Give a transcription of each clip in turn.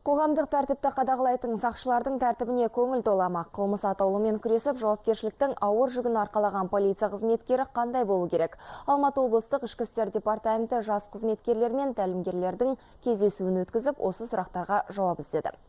Қоғамдық тәртіпті қадағалайтын сақшылардың тәртібіне көңіл толамақ. Қылмыс атаулымен күресіп, жауапкершіліктің ауыр жүгін арқалаған полиция қызметкері қандай болу керек? Алматы облыстық ішкі істер департаменті жас қызметкерлер мен тәлімгерлердің кездесуін өткізіп, осы сұрақтарға жауап іздеді.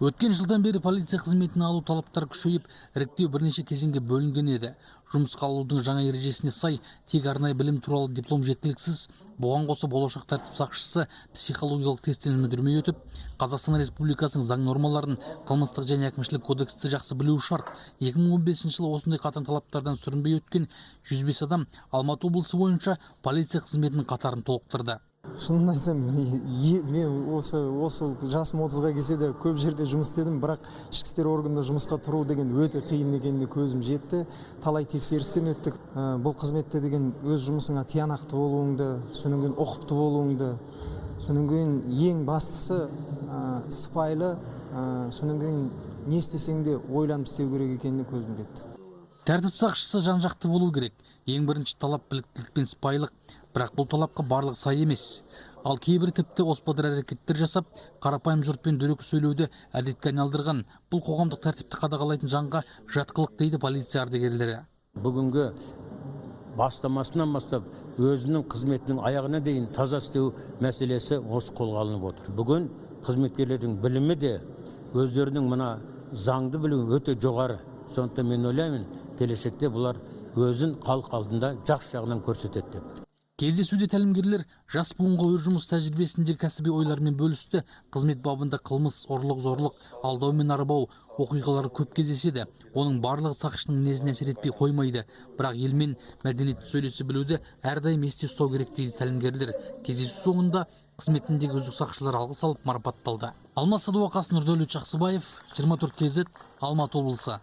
Өткен жылдан бері полиция қызметіне алу талаптар күшейіп, іріктеу бірнеше кезеңге бөлінген еді. Жұмысқа алудың жаңа ережесіне сай, тек арнайы білім туралы диплом жеткіліксіз. Бұған қоса болашақ тәртіп сақшысы психологиялық тесттен өтірмей өтіп, Қазақстан Республикасының заң нормаларын, қылмыстық және әкімшілік кодексті жақсы білуі шарт. 2015 жылы осындай қатаң талаптардан сүрінбей өткен 105 адам Алматы облысы бойынша полиция қызметінің қатарын толықтырды. Шынын айтсам, мен осы жасым 30-ға келсе де көп жерде жұмыс істедім, бірақ ішкі істер органында жұмысқа тұру деген өте қиын екеніне көзім жетті. Талай тексерістен өттік. Бұл қызметте деген өз жұмысыңа тиянақты болуыңды, сонан кейін ұқыпты болуыңды, сонан кейін ең бастысы сыпайы, сонан кейін не істесең де ойланып істеу керек екеніне көзім жетті. Тәртіп сақшысы жан-жақты болу керек. Ең бірінші талап біліктілік пен сыпайылық. Бірақ бұл талапқа барлық сай емес. Ал кейбір тіпті оспадар әрекеттер жасап, қарапайым жұртпен дөрекі сөйлеуді әдетке айналдырған. Бұл қоғамдық тәртіпті қадағалайтын жанға жатқылық дейді полиция ардагерлері. Бүгінгі бастамасынан бастап өзінің қызметінің аяғына дейін таза істеу мәселесі осы қолға алынып отыр. Бүгін қызметкерлердің білімі де өздерінің мына заңды білуі өте жоғары. Сондықтан мен ойлаймын, келешекте бұлар өзін халық алдында жақсы жағынан көрсетеді деп. Кездесуде тәлімгерлер жас буынға өз жұмыс тәжірибесінде кәсіби ойлармен бөлісті. Қызмет бабында қылмыс, ұрлық-зорлық, алдау мен арбау оқиғалары көп кездеседі. Оның барлығы сақшының мінезіне әсер етпей қоймайды. Бірақ елмен мәдениетті сөйлесе білуді әрдайым есте ұстау керек дейді тәлімгерлер. Кездесу соңында қызметіндегі үздік сақшылар алғыс алып марапатталды. Алматы Садуақас, Нұрдәулет Жақсыбаев, 24 KZ, Алматы облысы.